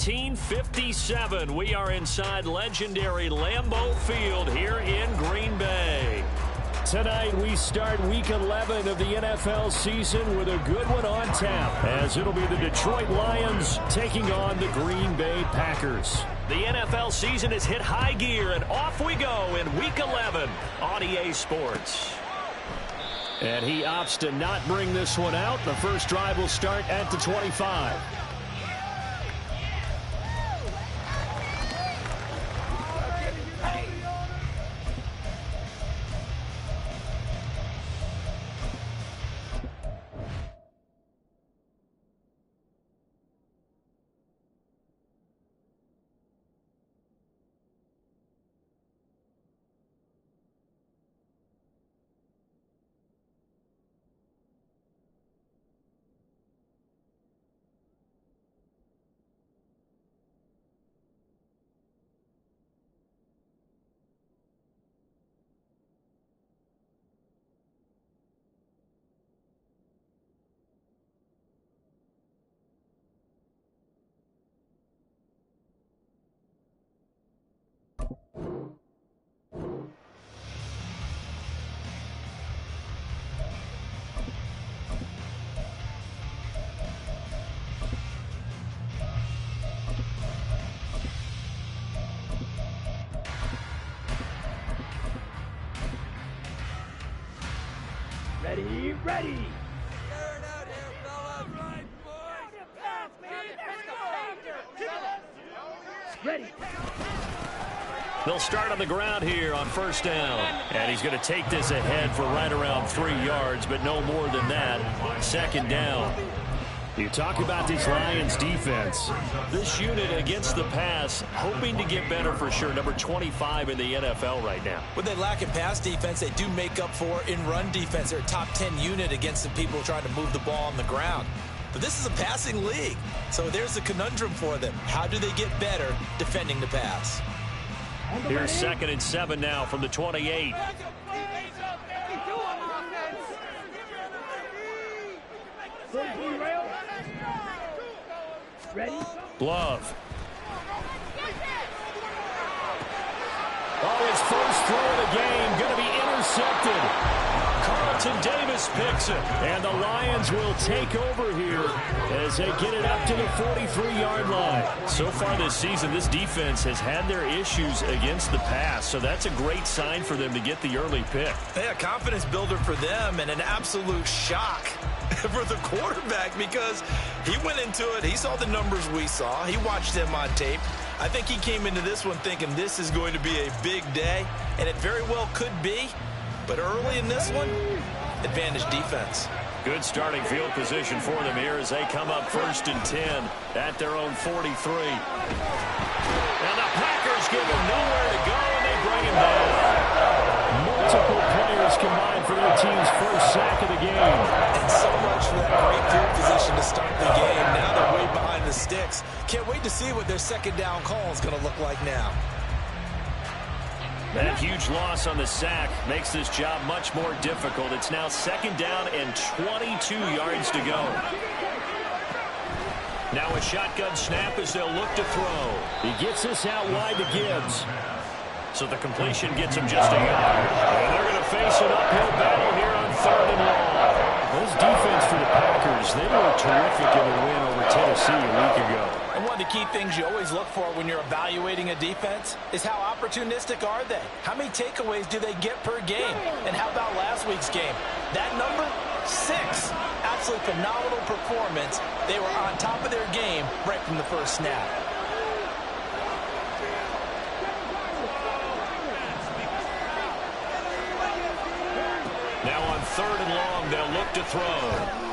1957. We are inside legendary Lambeau Field here in Green Bay. Tonight we start Week 11 of the NFL season with a good one on tap, as it'll be the Detroit Lions taking on the Green Bay Packers. The NFL season has hit high gear, and off we go in Week 11 on EA Sports. And he opts to not bring this one out. The first drive will start at the 25. Ready. Ready. They'll start on the ground here on first down. And he's going to take this ahead for right around 3 yards, but no more than that. Second down. You talk about this Lions defense. This unit against the pass, hoping to get better for sure. Number 25 in the NFL right now. When they lack in pass defense, they do make up for in run defense. They're a top 10 unit against some people trying to move the ball on the ground. But this is a passing league, so there's a conundrum for them. How do they get better defending the pass? Here's 2nd and 7 now from the 28. Ready? Love. Oh, his first throw of the game going to be intercepted. Carlton Davis picks it. And the Lions will take over here as they get it up to the 43-yard line. So far this season, this defense has had their issues against the pass, so that's a great sign for them to get the early pick. Yeah, confidence builder for them and an absolute shock for the quarterback because he went into it. He saw the numbers we saw. He watched them on tape. I think he came into this one thinking this is going to be a big day, and it very well could be. But early in this one, advantage defense. Good starting field position for them here as they come up 1st and 10 at their own 43. And the Packers give him nowhere to go, and they bring him down. Multiple players combined for their team's first sack of the game. And so much for that great field position to start the game. Now they're way behind the sticks. Can't wait to see what their second down call is going to look like now. That huge loss on the sack makes this job much more difficult. It's now 2nd down and 22 yards to go. Now a shotgun snap as they'll look to throw. He gets this out wide to Gibbs. So the completion gets him just a yard. And they're going to face an uphill battle here on 3rd and long. This defense for the Packers, they were terrific in the win over Tennessee a week ago. And one of the key things you always look for when you're evaluating a defense is how opportunistic are they? How many takeaways do they get per game? And how about last week's game? That number, 6. Absolutely phenomenal performance. They were on top of their game right from the first snap. Now on 3rd and long, they'll look to throw.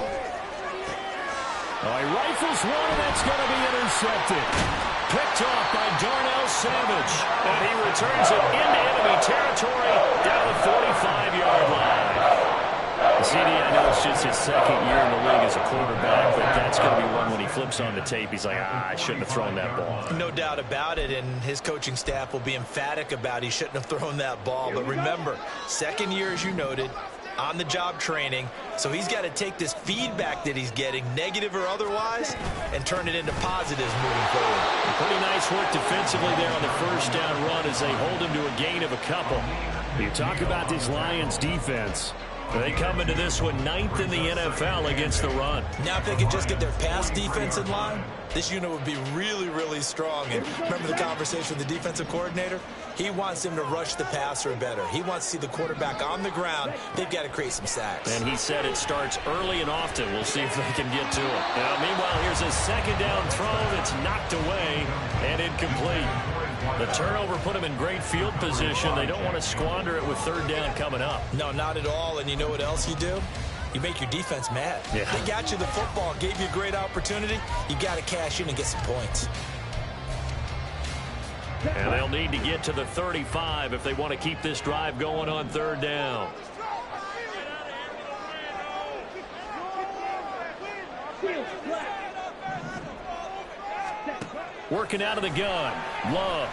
Oh, he rifles one, and that's going to be intercepted. Picked off by Darnell Savage. And he returns it into enemy territory down the 45-yard line. CD, I know it's just his 2nd year in the league as a quarterback, but that's going to be one when he flips on the tape. He's like, I shouldn't have thrown that ball. No doubt about it, and his coaching staff will be emphatic about he shouldn't have thrown that ball. But remember, 2nd year, as you noted, on-the-job training. So he's got to take this feedback that he's getting, negative or otherwise, and turn it into positives moving forward. Pretty nice work defensively there on the first down run as they hold him to a gain of a couple. You talk about this Lions defense. They come into this one 9th in the NFL against the run. Now if they could just get their pass defense in line, this unit would be really, really strong. And remember the conversation with the defensive coordinator? He wants them to rush the passer better. He wants to see the quarterback on the ground. They've got to create some sacks. And he said it starts early and often. We'll see if they can get to it. Now, meanwhile, here's a second down throw that's knocked away and incomplete. The turnover put them in great field position. They don't want to squander it with third down coming up. No, not at all. And you know what else you do? You make your defense mad. Yeah. They got you the football, gave you a great opportunity. You got to cash in and get some points. And they'll need to get to the 35 if they want to keep this drive going on third down. Working out of the gun. Love.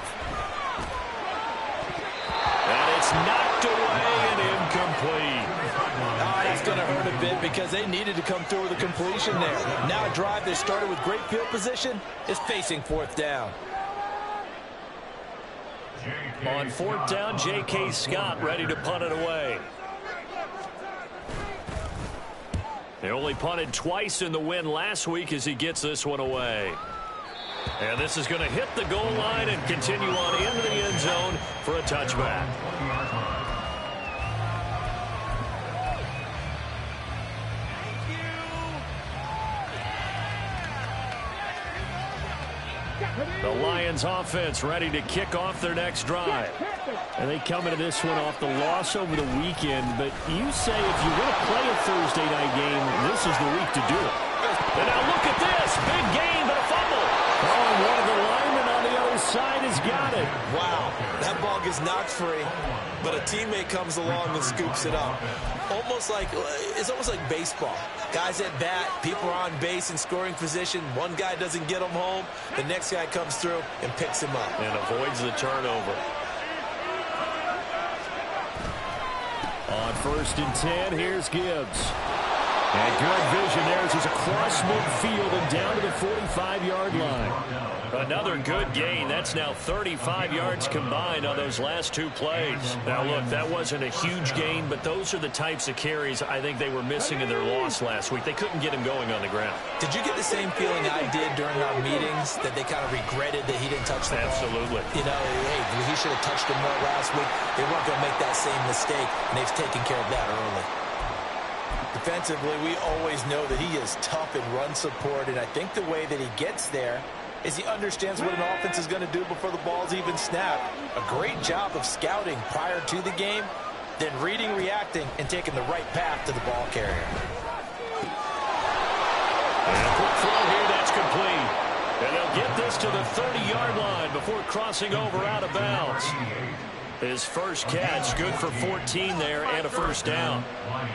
And it's knocked away and incomplete. It's going to hurt a bit because they needed to come through with a completion there. Now a drive that started with great field position is facing fourth down. On fourth down, J.K. Scott ready to punt it away. They only punted twice in the win last week as he gets this one away. And this is going to hit the goal line and continue on into the end zone for a touchback. The Lions offense ready to kick off their next drive. And they come into this one off the loss over the weekend. But you say if you want to play a Thursday night game, this is the week to do it. And now look at this. Big gain, but a fumble. Oh, and one of the linemen on the other side has got it. Wow, that ball gets knocked free, but a teammate comes along and scoops it up. It's almost like baseball. Guys at bat, people are on base in scoring position. One guy doesn't get him home. The next guy comes through and picks him up. And avoids the turnover. On 1st and 10, here's Gibbs. And good vision there as he's across midfield and down to the 45-yard line. Another good gain. That's now 35 yards combined on those last two plays. Now, look, that wasn't a huge gain, but those are the types of carries I think they were missing in their loss last week. They couldn't get him going on the ground. Did you get the same feeling I did during our meetings, that they kind of regretted that he didn't touch the ball? Absolutely. You know, hey, he should have touched him more last week. They weren't going to make that same mistake, and they've taken care of that early. Defensively, we always know that he is tough in run support, and I think the way that he gets there is he understands what an offense is going to do before the ball's even snapped. A great job of scouting prior to the game, then reading, reacting, and taking the right path to the ball carrier. And a quick throw here, that's complete. And they'll get this to the 30-yard line before crossing over out of bounds. His first catch, good for 14 there and a first down.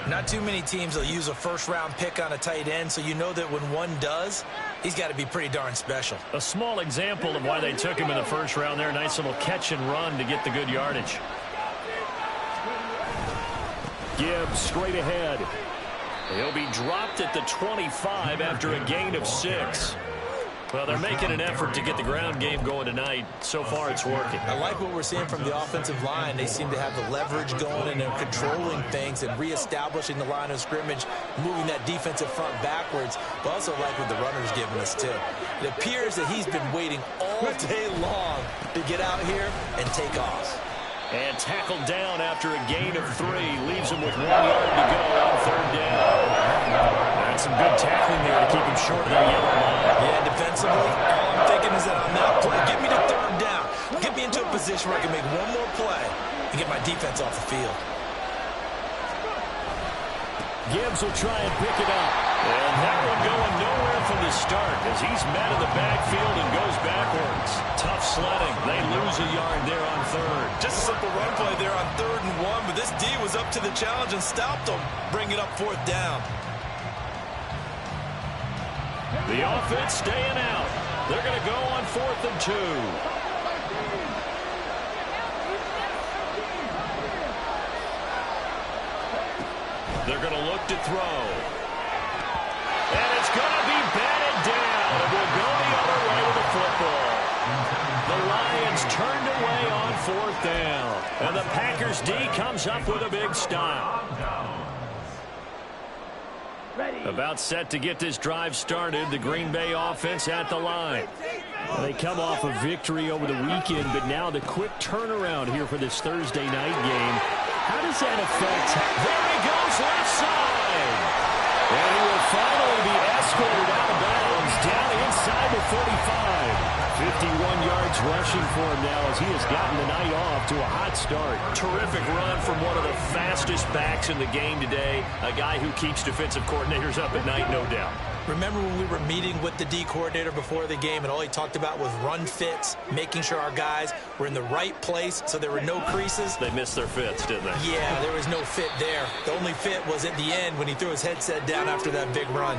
Not too many teams will use a first-round pick on a tight end, so you know that when one does, he's got to be pretty darn special. A small example of why they took him in the first round there. Nice little catch and run to get the good yardage. Gibbs straight ahead. He'll be dropped at the 25 after a gain of 6. Well, they're making an effort to get the ground game going tonight. So far, it's working. I like what we're seeing from the offensive line. They seem to have the leverage going, and they're controlling things and reestablishing the line of scrimmage, moving that defensive front backwards. But also like what the runner's giving us, too. It appears that he's been waiting all day long to get out here and take off. And tackled down after a gain of 3. Leaves him with 1 yard to go on third down. That's some good tackling there to keep him short of that yellow line. Yeah, defensively, all I'm thinking is that on that play, get me to third down. Get me into a position where I can make one more play and get my defense off the field. Gibbs will try and pick it up. And that one going nowhere from the start as he's met in the backfield and goes backwards. Tough sledding. They lose a yard there on third. Just a simple run play there on 3rd and 1, but this D was up to the challenge and stopped them, bringing up 4th down. The offense staying out. They're going to go on 4th and 2. They're going to look to throw. And it's going to be batted down. It will go the other way with the football. The Lions turned away on 4th down. And the Packers D comes up with a big stop. About set to get this drive started. The Green Bay offense at the line. They come off a victory over the weekend, but now the quick turnaround here for this Thursday night game. How does that affect? There he goes, left side. And he will finally be escorted out of bounds down inside the 45. 51 yards rushing for him now as he has gotten the night off to a hot start. Terrific run from one of the fastest backs in the game today. A guy who keeps defensive coordinators up at night, no doubt. Remember when we were meeting with the D coordinator before the game and all he talked about was run fits, making sure our guys were in the right place so there were no creases? They missed their fits, didn't they? Yeah, there was no fit there. The only fit was at the end when he threw his headset down after that big run.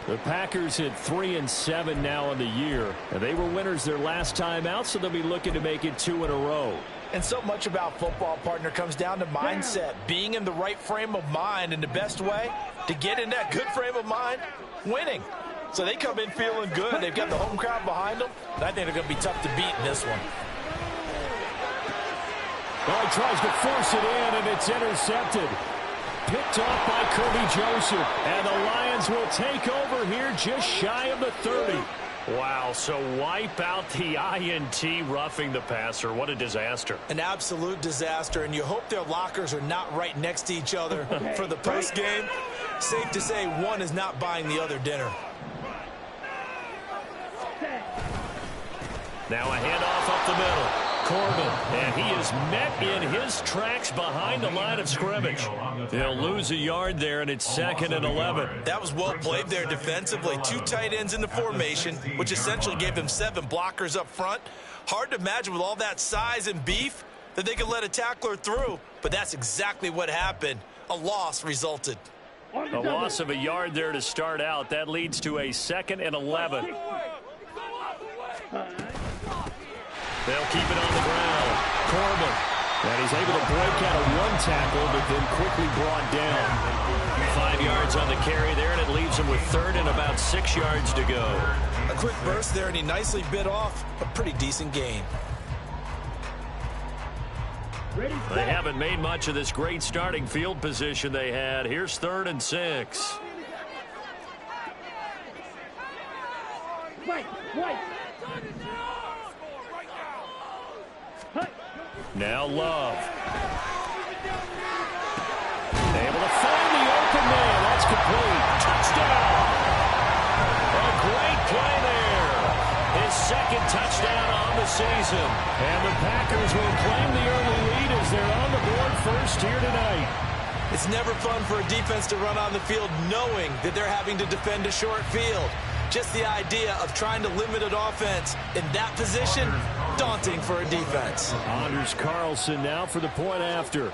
The Packers hit 3-7 now in the year, and they were winners their last time out, so they'll be looking to make it 2 in a row. And so much about football, partner, comes down to mindset, being in the right frame of mind, and the best way to get in that good frame of mind, winning. So they come in feeling good. They've got the home crowd behind them, and I think they're going to be tough to beat in this one. Well, he tries to force it in, and it's intercepted. Picked off by Kirby Joseph, and the Lions will take over here just shy of the 30. Wow, so wipe out the INT roughing the passer. What a disaster. An absolute disaster, and you hope their lockers are not right next to each other for the postgame. Safe to say one is not buying the other dinner. Now a handoff up the middle. Corbin, and he is met in his tracks behind the line of scrimmage. They'll lose a yard there, and it's 2nd and 11. That was well played there defensively. 2 tight ends in the formation, which essentially gave them 7 blockers up front. Hard to imagine with all that size and beef that they could let a tackler through, but that's exactly what happened. A loss resulted. A loss of a yard there to start out. That leads to a 2nd and 11. They'll keep it on the ground. Corbin. And he's able to break out of one tackle, but then quickly brought down. 5 yards on the carry there, and it leaves him with 3rd and about 6 yards to go. A quick burst there, and he nicely bit off a pretty decent gain. They haven't made much of this great starting field position they had. Here's 3rd and 6. Now Love. Able to find the open man. That's complete. Touchdown. A great play there. His 2nd touchdown on the season. And the Packers will claim the early lead as they're on the board first here tonight. It's never fun for a defense to run on the field knowing that they're having to defend a short field. Just the idea of trying to limit an offense in that position, daunting for a defense. Anders Carlson now for the point after.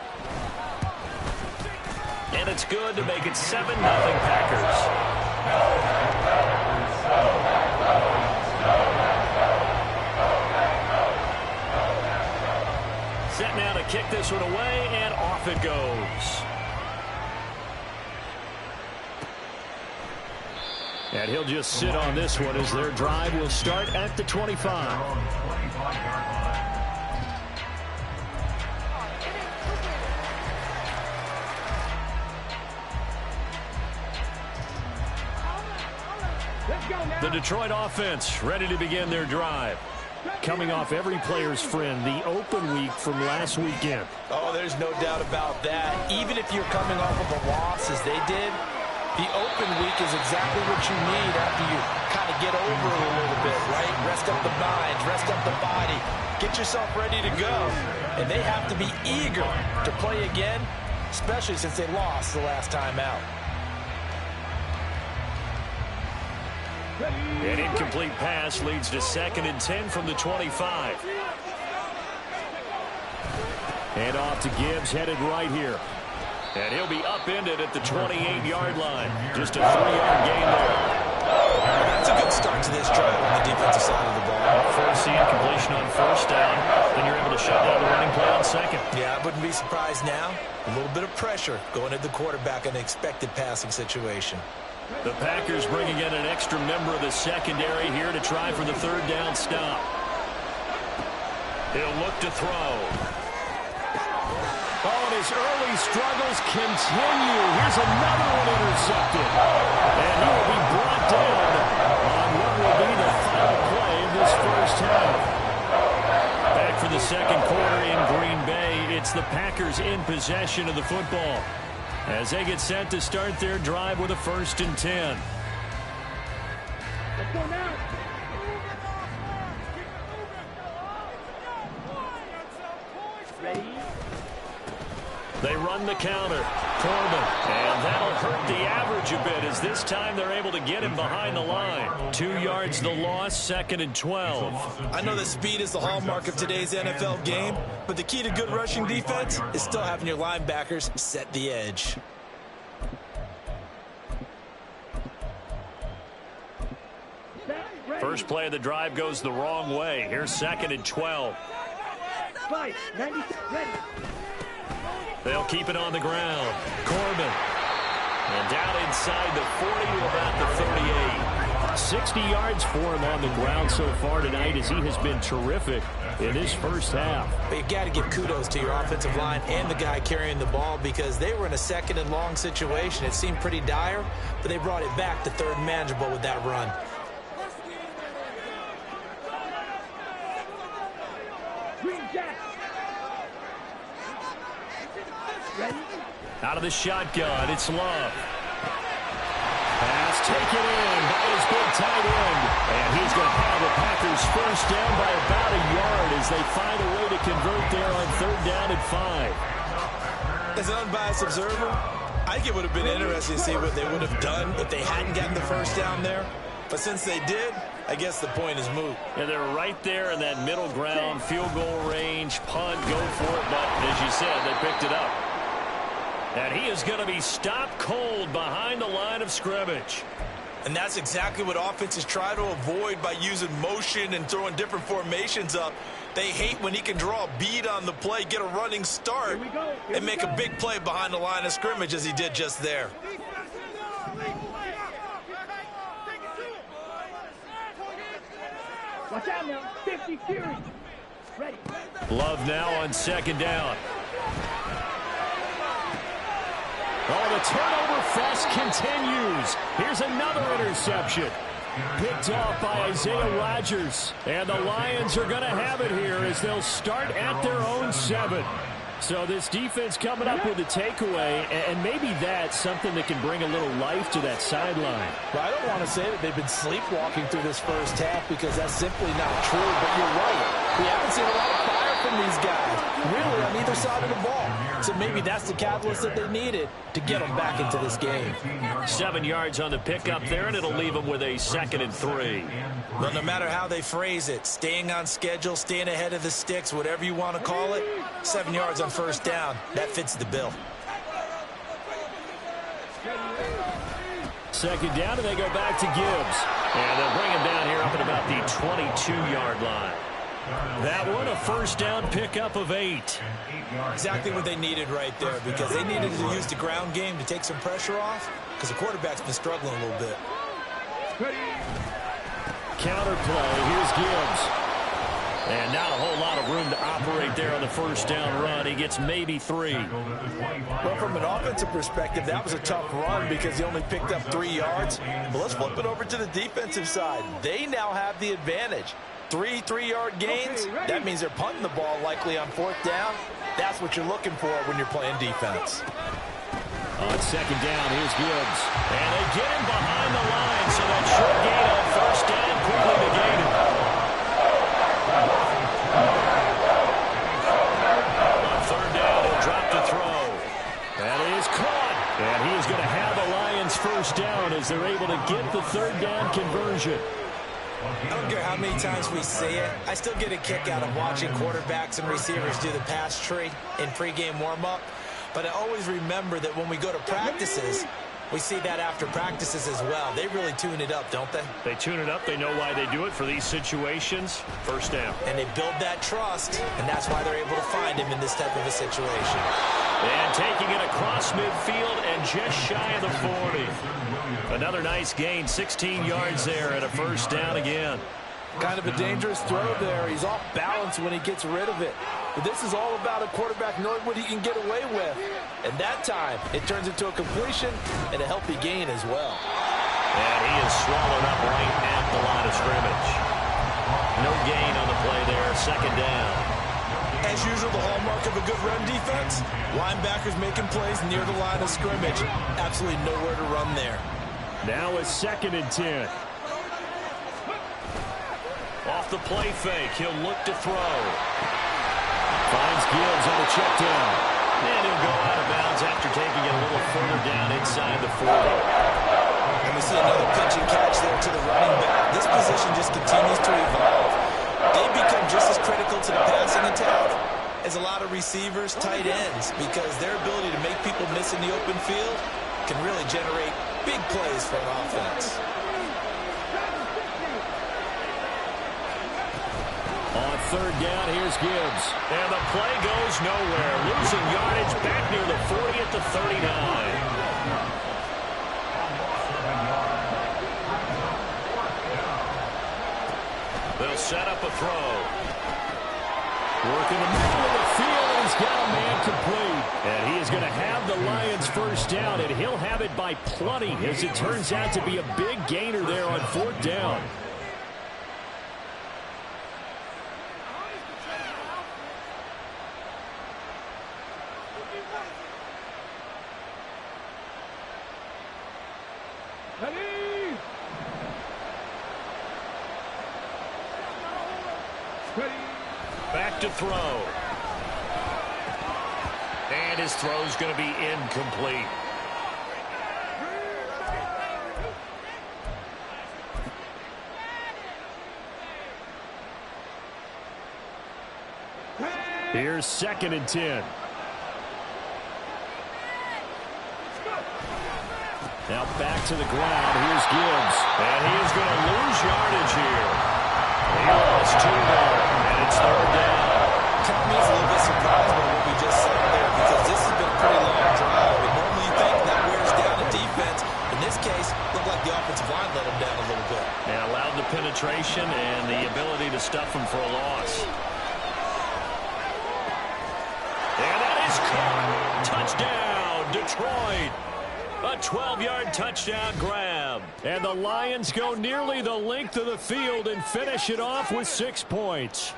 And it's good to make it 7-0 Packers. Set now to kick this one away, and off it goes. And he'll just sit on this one as their drive will start at the 25. The Detroit offense ready to begin their drive. Coming off every player's friend, the open week from last weekend. Oh, there's no doubt about that. Even if you're coming off of a loss as they did, the open week is exactly what you need after you kind of get over it a little bit, right? Rest up the mind, rest up the body, get yourself ready to go. And they have to be eager to play again, especially since they lost the last time out. An incomplete pass leads to 2nd and 10 from the 25. And off to Gibbs, headed right here. And he'll be upended at the 28-yard line. Just a 3-yard gain there. That's a good start to this drive on the defensive side of the ball. Force the incompletion on 1st down. Then you're able to shut down the running play on 2nd. Yeah, but wouldn't be surprised now. A little bit of pressure going at the quarterback in an expected passing situation. The Packers bringing in an extra member of the secondary here to try for the third down stop. He'll look to throw. Oh, and his early struggles continue. Here's another one intercepted. And he will be brought down on what will be the final play of this first half. Back for the second quarter in Green Bay. It's the Packers in possession of the football as they get set to start their drive with a 1st and 10. Let's go now. Ready? They run the counter. Corbin. And that'll hurt the average a bit as this time they're able to get him behind the line. 2 yards the loss, 2nd and 12. I know that speed is the hallmark of today's NFL game, but the key to good rushing defense is still having your linebackers set the edge. First play of the drive goes the wrong way. Here's 2nd and 12. 5, 90, ready. They'll keep it on the ground. Corbin. And down inside the 40 to about the 38. 60 yards for him on the ground so far tonight as he has been terrific in his first half. But you've got to give kudos to your offensive line and the guy carrying the ball because they were in a 2nd and long situation. It seemed pretty dire, but they brought it back to 3rd and manageable with that run. Green Jack. Ready? Out of the shotgun, it's Love. Pass taken in by his big tight end. And he's going to have the Packers first down by about a yard as they find a way to convert there on 3rd down and 5. As an unbiased observer, I think it would have been interesting to see what they would have done if they hadn't gotten the first down there. But since they did, I guess the point is moot. And they're right there in that middle ground, field goal range, punt, go for it. But as you said, they picked it up. And he is going to be stopped cold behind the line of scrimmage. And that's exactly what offenses try to avoid by using motion and throwing different formations up. They hate when he can draw a bead on the play, get a running start, and make a big play behind the line of scrimmage as he did just there. Watch out now. 50 Fury. Ready. Love now on 2nd down. Oh, the turnover fest continues. Here's another interception. Picked off by Isaiah Rodgers. And the Lions are going to have it here as they'll start at their own 7. So this defense coming up with a takeaway, and maybe that's something that can bring a little life to that sideline. Well, I don't want to say that they've been sleepwalking through this first half because that's simply not true, but you're right. We haven't seen a lot of fire from these guys, really, on either side of the ball. So maybe that's the catalyst that they needed to get them back into this game. 7 yards on the pickup there, and it'll leave them with a 2nd and 3. Well, no matter how they phrase it, staying on schedule, staying ahead of the sticks, whatever you want to call it, 7 yards on 1st down, that fits the bill. 2nd down, and they go back to Gibbs. And they'll bring him down here up at about the 22-yard line. That one, a 1st down pickup of 8. Exactly what they needed right there because they needed to use the ground game to take some pressure off because the quarterback's been struggling a little bit. Counter play, here's Gibbs. And not a whole lot of room to operate there on the 1st down run. He gets maybe 3. Well, from an offensive perspective, that was a tough run because he only picked up 3 yards. But let's flip it over to the defensive side. They now have the advantage. 3 3-yard gains, that means they're punting the ball likely on 4th down. That's what you're looking for when you're playing defense. On 2nd down, here's Gibbs. And they get him behind the line, so that short gain on 1st down quickly negated. On 3rd down, he'll drop the throw. That is caught. And he is going to have the Lions 1st down as they're able to get the 3rd down conversion. I don't care how many times we say it, I still get a kick out of watching quarterbacks and receivers do the pass tree in pregame warm-up. But I always remember that when we go to practices, We see that after practices as well. They really tune it up, don't they? They tune it up. They know why they do it for these situations. First down. And they build that trust, and that's why they're able to find him in this type of a situation. And taking it across midfield and just shy of the 40. Another nice gain, 16 yards there and a first down again. Kind of a dangerous throw there. He's off balance when he gets rid of it. But this is all about a quarterback knowing what he can get away with. And that time, it turns into a completion and a healthy gain as well. And he is swallowed up right at the line of scrimmage. No gain on the play there, second down. As usual, the hallmark of a good run defense, linebackers making plays near the line of scrimmage. Absolutely nowhere to run there. Now it's 2nd and 10. Off the play fake, he'll look to throw. Finds Gibbs on the check down. And he'll go out of bounds after taking it a little further down inside the 40. And we see another pitch and catch there to the running back. This position just continues to evolve. They become just as critical to the passing attack as a lot of receivers, tight ends, because their ability to make people miss in the open field can really generate big plays for an offense. On 3rd down, here's Gibbs. And the play goes nowhere. Losing yardage back near the 40 at the 39. They'll set up a throw. Working the middle of the field, and he's got a man complete. And he is going to have the Lions first down, and he'll have it by plenty, as it turns out to be a big gainer there on 4th down. Back to throw. And his throw's going to be incomplete. Here's 2nd and 10. Now back to the ground. Here's Gibbs. And he is going to lose yardage here. He lost 2 there. And it's 3rd down. Kind of me is a little bit surprised by what we just saw there, because this has been a pretty long drive. And normally you think that wears down a defense. In this case, it looked like the offensive line let him down a little bit. And allowed the penetration and the ability to stuff him for a loss. And that is caught. Touchdown, Detroit. A 12-yard touchdown grab. And the Lions go nearly the length of the field and finish it off with 6 points.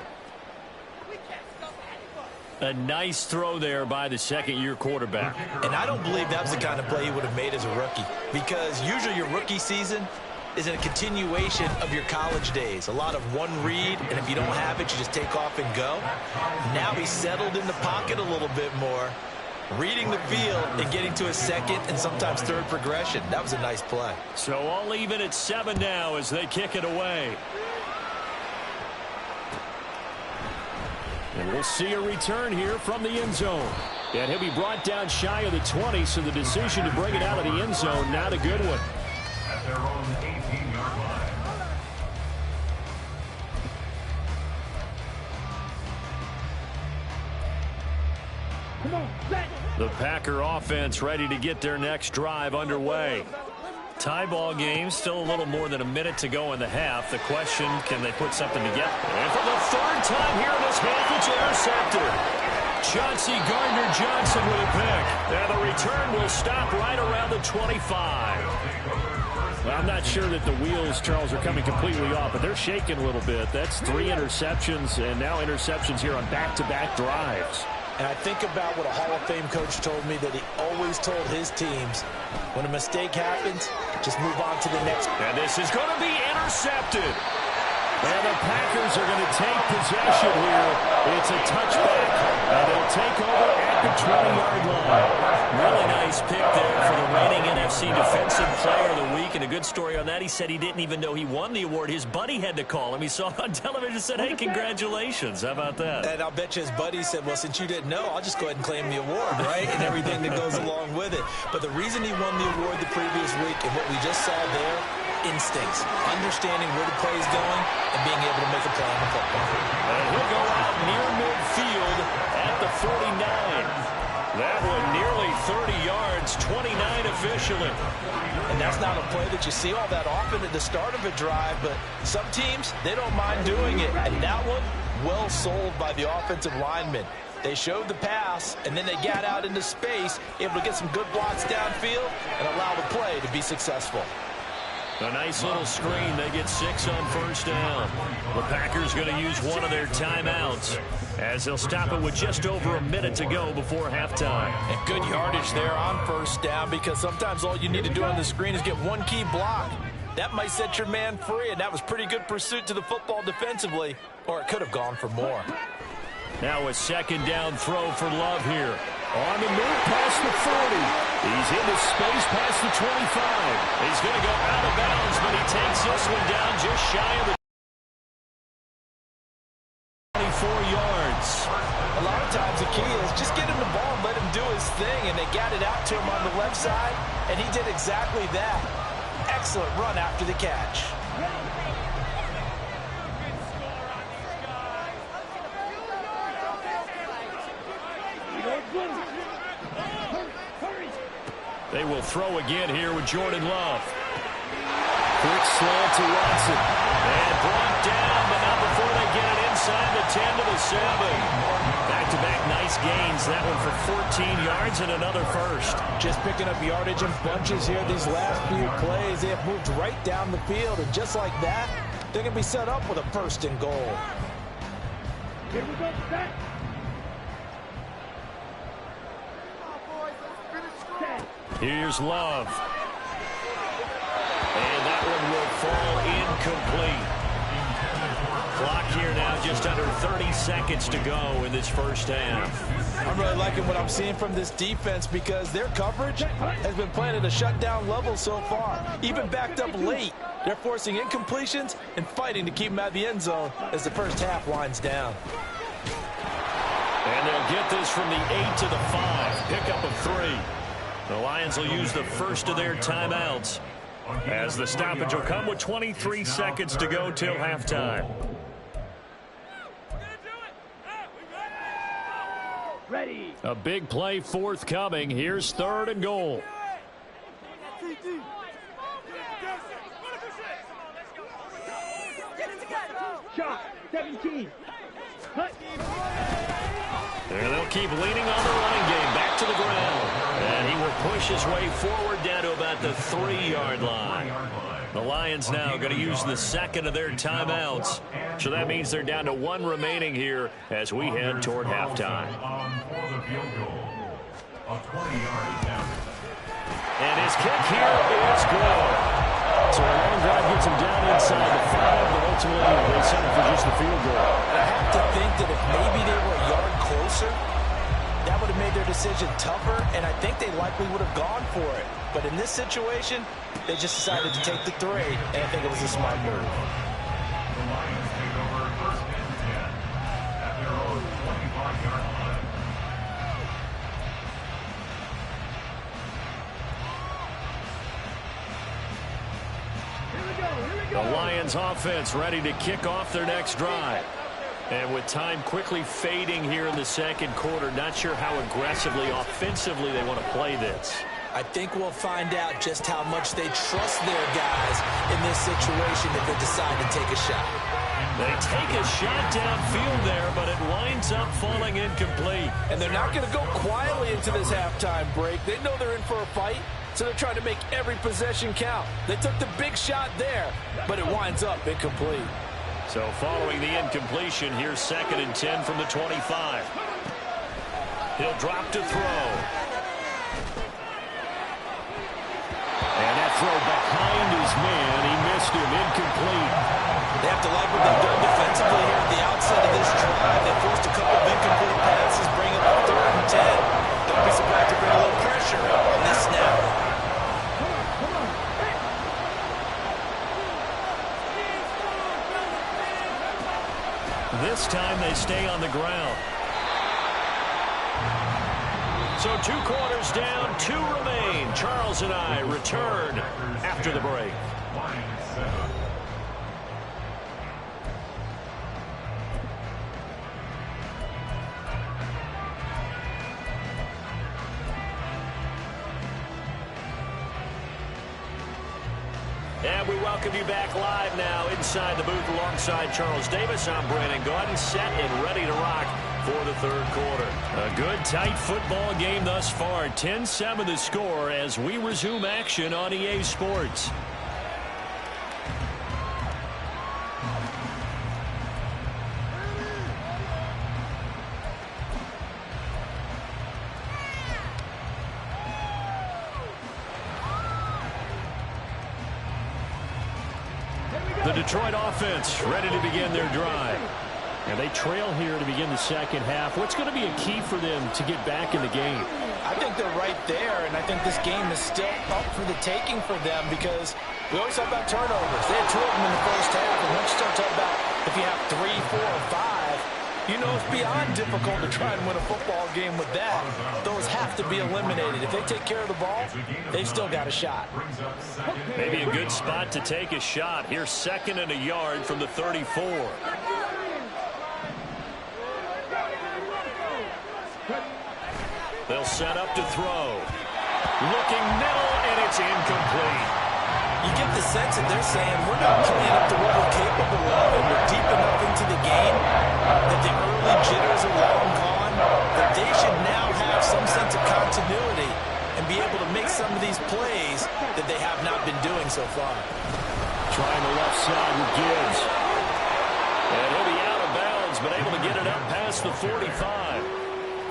A nice throw there by the second-year quarterback. And I don't believe that was the kind of play he would have made as a rookie, because usually your rookie season is a continuation of your college days. A lot of one read, and if you don't have it, you just take off and go. Now he's settled in the pocket a little bit more, reading the field and getting to a second and sometimes third progression. That was a nice play. So all even at 7 now as they kick it away. And we'll see a return here from the end zone. And he'll be brought down shy of the 20, so the decision to bring it out of the end zone, not a good one. At their own 18-yard line. Come on, set. The Packer offense ready to get their next drive underway. Tie ball game, still a little more than a minute to go in the half. The question, can they put something together? And for the 3rd time here in this half, it's intercepted. Chauncey Gardner-Johnson with a pick. And the return will stop right around the 25. Well, I'm not sure that the wheels, Charles, are coming completely off, but they're shaking a little bit. That's 3 interceptions, and now interceptions here on back-to-back drives. And I think about what a Hall of Fame coach told me, that he always told his teams, when a mistake happens, just move on to the next. And this is going to be intercepted. And the Packers Bengals are going to take possession here. It's a touchback, and they'll take over at the 20-yard line. Really nice pick there for the reigning NFC Defensive Player of the Week. And a good story on that, he said he didn't even know he won the award. His buddy had to call him. He saw it on television and said, hey, congratulations. How about that? And I'll bet you his buddy said, well, since you didn't know, I'll just go ahead and claim the award, right? And everything that goes along with it. But the reason he won the award the previous week and what we just saw there, instincts, understanding where the play is going, and being able to make a play on the football. And he'll go out near midfield at the 49. That one nearly 30 yards, 29 officially. And that's not a play that you see all that often at the start of a drive, but some teams, they don't mind doing it. And that one, well sold by the offensive lineman. They showed the pass, and then they got out into space, able to get some good blocks downfield and allow the play to be successful. A nice little screen. They get 6 on first down. The Packers going to use one of their timeouts as they'll stop it with just over a minute to go before halftime. And good yardage there on first down, because sometimes all you need to do on the screen is get one key block. That might set your man free, and that was pretty good pursuit to the football defensively, or it could have gone for more. Now a second down throw for Love here. On the move past the 40. He's into space past the 25. He's going to go out of bounds, but he takes this one down just shy of the 24 yards. A lot of times the key is just get him the ball and let him do his thing, and they got it out to him on the left side, and he did exactly that. Excellent run after the catch. They will throw again here with Jordan Love. Quick slant to Watson. And brought down, but not before they get it inside the 10 to the 7. Back-to-back nice gains. That one for 14 yards and another first. Just picking up yardage in bunches here these last few plays. They have moved right down the field, and just like that, they're going to be set up with a first and goal. Here we go, set. Here's Love. And that one will fall incomplete. Clock here now, just under 30 seconds to go in this first half. I'm really liking what I'm seeing from this defense, because their coverage has been playing at a shutdown level so far. Even backed up late, they're forcing incompletions and fighting to keep them out of the end zone as the first half winds down. And they'll get this from the 8 to the 5. Pickup of 3. The Lions will use the first of their timeouts, as the stoppage will come with 23 seconds to go till halftime. Ready. A big play forthcoming. Here's 3rd and goal. Shot. 17. Cut. There they'll keep leaning on the running game. Back to the ground. And he will push his way forward down to about the 3-yard line. The Lions now going to use the second of their timeouts. So that means they're down to 1 remaining here as we head toward halftime. And his kick here is good. So a long drive gets him down inside the 5, but ultimately they settle for just the field goal. And I have to think that if maybe they were a yard closer, that would have made their decision tougher, and I think they likely would have gone for it. But in this situation, they just decided to take the 3, and I think it was a smart move. The Lions take over 1st and 10 at their own 25-yard line. The Lions offense ready to kick off their next drive. And with time quickly fading here in the second quarter, not sure how aggressively, offensively they want to play this. I think we'll find out just how much they trust their guys in this situation if they decide to take a shot. They take a shot downfield there, but it winds up falling incomplete. And they're not going to go quietly into this halftime break. They know they're in for a fight, so they're trying to make every possession count. They took the big shot there, but it winds up incomplete. So following the incompletion, here's 2nd and 10 from the 25. He'll drop to throw. And that throw behind his man. He missed him, incomplete. They have to like what they've done defensively This time they stay on the ground. So 2 quarters down, 2 remain. Charles and I return after the break. And we welcome you back live now inside the booth alongside Charles Davis. I'm Brandon Gaudin, set and ready to rock for the 3rd quarter. A good, tight football game thus far. 10-7 the score as we resume action on EA Sports. The Detroit offense ready to begin their drive. And they trail here to begin the second half. What's going to be a key for them to get back in the game? I think they're right there, and I think this game is still up for the taking for them because we always talk about turnovers. They had 2 of them in the first half, and once you start talking about if you have 3, 4, or 5, you know it's beyond difficult to try and win a football game with that. Those have to be eliminated. If they take care of the ball, they've still got a shot. Maybe a good spot to take a shot. Here's 2nd and a yard from the 34. They'll set up to throw. Looking middle, and it's incomplete. You get the sense that they're saying we're not playing up to what we're capable of, and we're deep enough into the game that the early jitters are long gone, that they should now have some sense of continuity and be able to make some of these plays that they have not been doing so far. Trying the left side with Gibbs. And he'll be out of bounds, but able to get it up past the 45.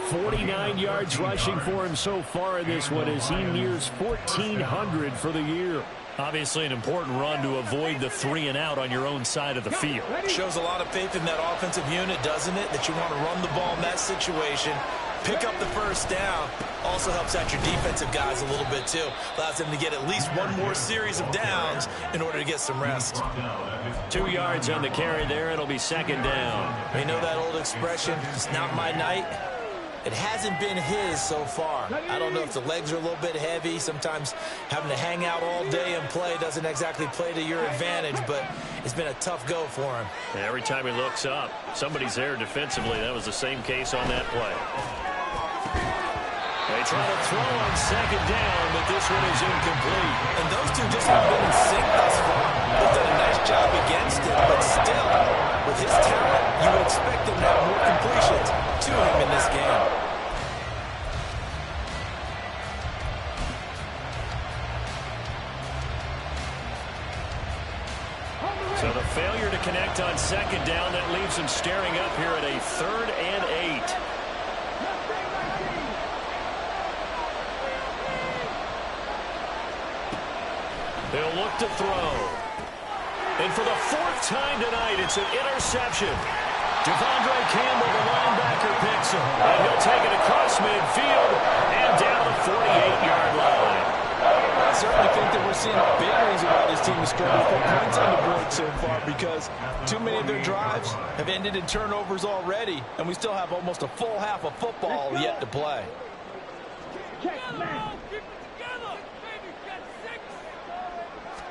49 yards rushing for him so far in this one as he nears 1,400 for the year. Obviously an important run to avoid the 3 and out on your own side of the field. Shows a lot of faith in that offensive unit, doesn't it? That you want to run the ball in that situation. Pick up the first down. Also helps out your defensive guys a little bit too. Allows them to get at least one more series of downs in order to get some rest. 2 yards on the carry there. It'll be 2nd down. You know that old expression, it's not my night? It hasn't been his so far. I don't know if the legs are a little bit heavy. Sometimes having to hang out all day and play doesn't exactly play to your advantage, but it's been a tough go for him. And every time he looks up, somebody's there defensively. That was the same case on that play. They try to throw on 2nd down, but this one is incomplete. And those two just haven't been in sync thus far. They've done a nice job against it, but still, with his talent, you would expect him to have more completions to him in this game. So the failure to connect on 2nd down, that leaves him staring up here at a 3rd and 8. They'll look to throw. And for the 4th time tonight, it's an interception. Devondre Campbell, the linebacker, picks him. And he'll take it across midfield and down the 48-yard line. I certainly think that we're seeing a big reason why this team is struggling to put points on the board so far, because too many of their drives have ended in turnovers already, and we still have almost a full half of football yet to play.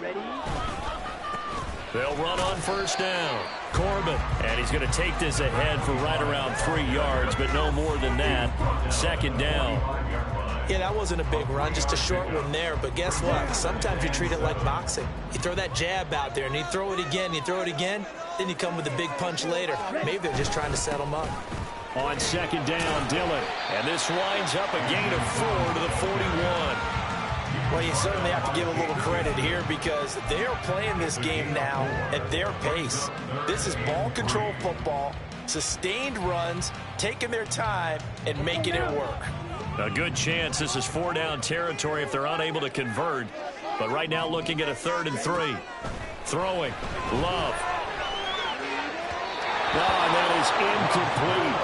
Ready? They'll run on 1st down. Corbin, and he's going to take this ahead for right around 3 yards, but no more than that. 2nd down. Yeah, that wasn't a big run, just a short one there. But guess what? Sometimes you treat it like boxing. You throw that jab out there, and you throw it again, you throw it again, then you come with a big punch later. Maybe they're just trying to set them up. On 2nd down, Dillon. And this winds up a gain of 4 to the 41. Well, you certainly have to give a little credit here because they are playing this game now at their pace. This is ball control football, sustained runs, taking their time, and making it work. A good chance this is 4-down territory if they're unable to convert. But right now looking at a 3rd and 3. Throwing. Love. Oh, and that is incomplete.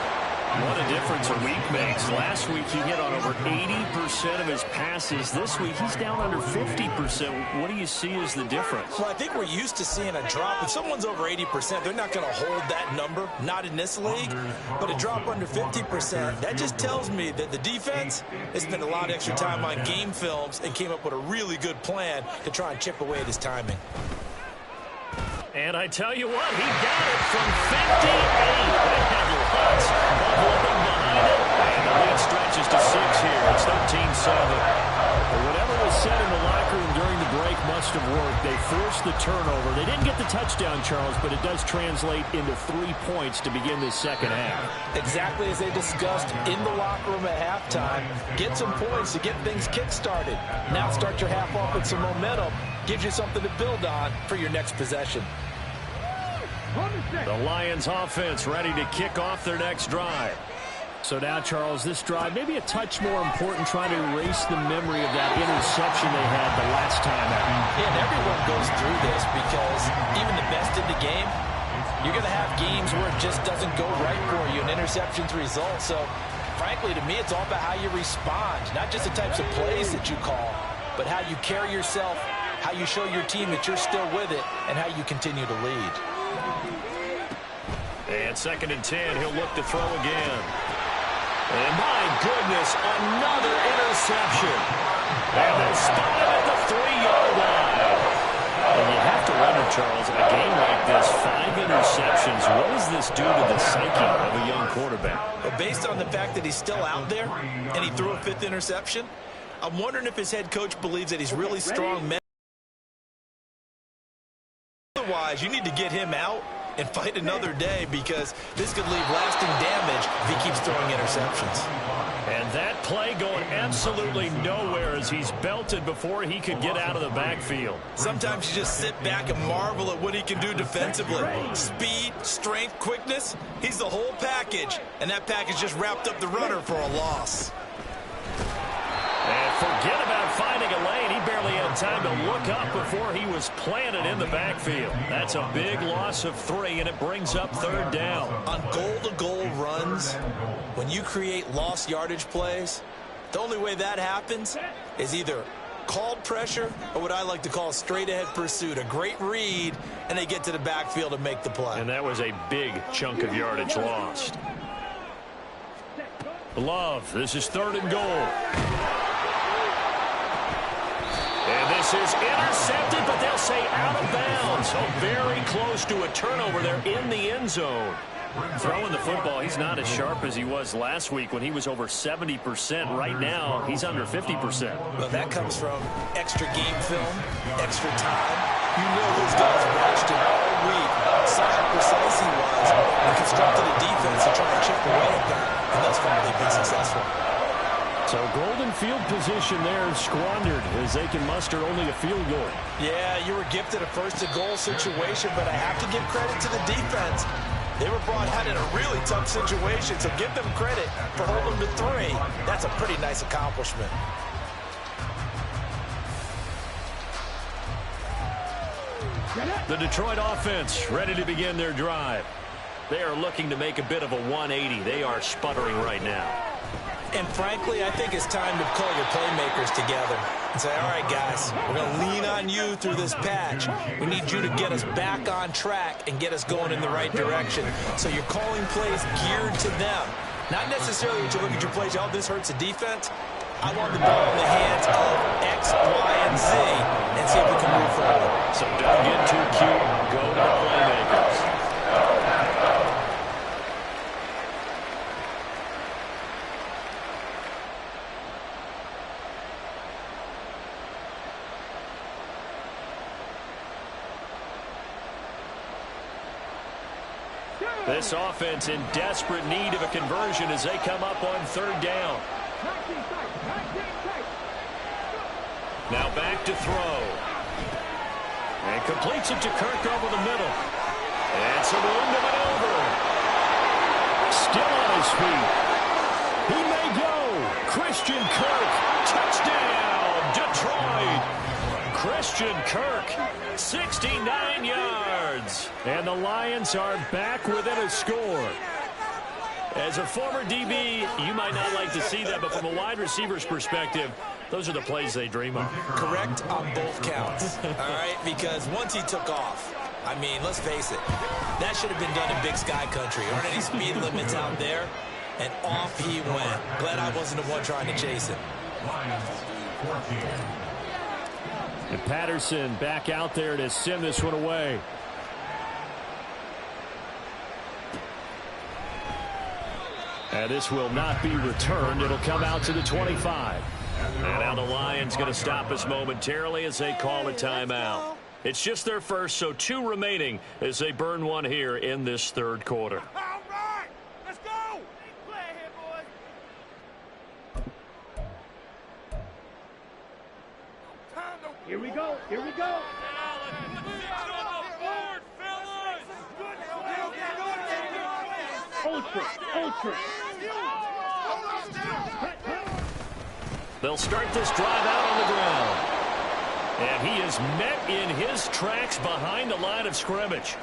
What a difference a week makes. Last week he hit on over 80% of his passes. This week he's down under 50%. What do you see as the difference? Well, I think we're used to seeing a drop. If someone's over 80%, they're not going to hold that number, not in this league. But a drop under 50%, that just tells me that the defense has spent a lot of extra time on game films and came up with a really good plan to try and chip away at his timing. And I tell you what, he got it from 58. They had lots of living behind it. And the lead stretches to 6 here. It's 13-7. But whatever was said in the locker room during the break must have worked. They forced the turnover. They didn't get the touchdown, Charles, but it does translate into 3 points to begin this second half. Exactly as they discussed in the locker room at halftime. Get some points to get things kick-started. Now start your half off with some momentum. Gives you something to build on for your next possession. The Lions offense ready to kick off their next drive. So now, Charles, this drive maybe a touch more important, trying to erase the memory of that interception they had the last time out. Yeah, and everyone goes through this because even the best in the game, you're going to have games where it just doesn't go right for you, and interceptions result. So, frankly, to me, it's all about how you respond, not just the types of plays that you call, but how you carry yourself, how you show your team that you're still with it, and how you continue to lead. And 2nd and 10, he'll look to throw again. And my goodness, another interception. And they'll spot him at the 3-yard line. And you have to wonder, Charles, in a game like this, 5 interceptions, what does this do to the psyche of a young quarterback? Well, based on the fact that he's still out there and he threw a 5th interception, I'm wondering if his head coach believes that he's really strong. Otherwise, you need to get him out and fight another day, because this could leave lasting damage if he keeps throwing interceptions. And that play going absolutely nowhere as he's belted before he could get out of the backfield. Sometimes you just sit back and marvel at what he can do defensively. Speed, strength, quickness, he's the whole package. And that package just wrapped up the runner for a loss. And forget about finding a lane. He barely had time to look up before he was planted in the backfield. That's a big loss of 3, and it brings up 3rd down. On goal-to-goal runs, when you create lost yardage plays, the only way that happens is either called pressure or what I like to call straight-ahead pursuit. A great read, and they get to the backfield and make the play. And that was a big chunk of yardage lost. Love, this is 3rd and goal. And this is intercepted, but they'll say out of bounds. So very close to a turnover there in the end zone. Throwing the football, he's not as sharp as he was last week when he was over 70%. Right now, he's under 50%. Well, that comes from extra game film, extra time. You know those guys watched him all week, saw how precise he was, and constructed a defense to try and chip away at that. And thus far, they've been successful. So golden field position there squandered as they can muster only a field goal. Yeah, you were gifted a first-to-goal situation, but I have to give credit to the defense. They were brought out in a really tough situation, so give them credit for holding them to 3. That's a pretty nice accomplishment. The Detroit offense ready to begin their drive. They are looking to make a bit of a 180. They are sputtering right now. And frankly, I think it's time to call your playmakers together and say, all right, guys, we're going to lean on you through this patch. We need you to get us back on track and get us going in the right direction. So you're calling plays geared to them. Not necessarily that you look at your plays, oh, this hurts the defense. I want the ball in the hands of X, Y, and Z and see if we can move forward. So don't get too cute. Go to the playmakers. This offense in desperate need of a conversion as they come up on 3rd down. Now back to throw. And completes it to Kirk over the middle. And some room to maneuver. Still on his feet. He may go. Christian Kirk. Touchdown, Detroit. Christian Kirk, 69 yards. And the Lions are back within a score. As a former DB, you might not like to see that, but from a wide receiver's perspective, those are the plays they dream of. Correct on both counts, all right? Because once he took off, I mean, let's face it, that should have been done in Big Sky Country. Aren't any speed limits out there? And off he went. Glad I wasn't the one trying to chase him. And Patterson back out there to send this one away. And this will not be returned. It'll come out to the 25. And now the Lions going to stop us momentarily as they call a timeout. It's just their first, so 2 remaining as they burn one here in this third quarter. All right, let's go. Play here, boys. Here we go. Here we go. Ultra. They'll start this drive out on the ground. And he is met in his tracks behind the line of scrimmage.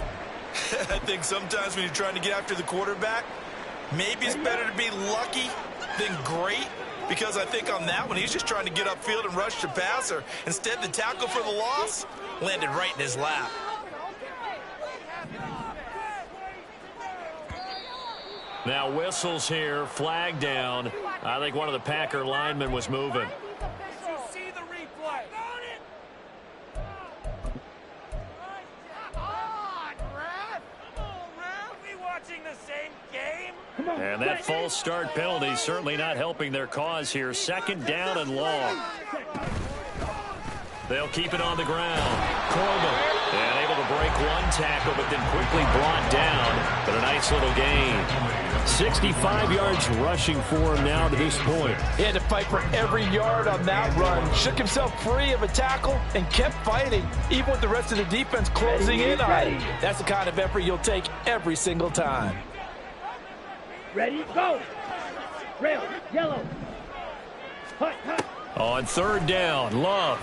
I think sometimes when you're trying to get after the quarterback, maybe it's better to be lucky than great. Because I think on that one, he's just trying to get upfield and rush the passer. Instead, the tackle for the loss landed right in his lap. Now whistles here, flag down. I think one of the Packer linemen was moving. Did you see the replay? Come on, Ref. Come on, Ref. We watching the same game? And that false start penalty is certainly not helping their cause here. 2nd down and long. They'll keep it on the ground. Coleman, and able to break one tackle, but then quickly brought down. But a nice little gain. 65 yards rushing for him now to this point. He had to fight for every yard on that run. Shook himself free of a tackle and kept fighting, even with the rest of the defense closing in on him. That's the kind of effort you'll take every single time. Ready, go. Rail, yellow. Hut. On 3rd down, Love.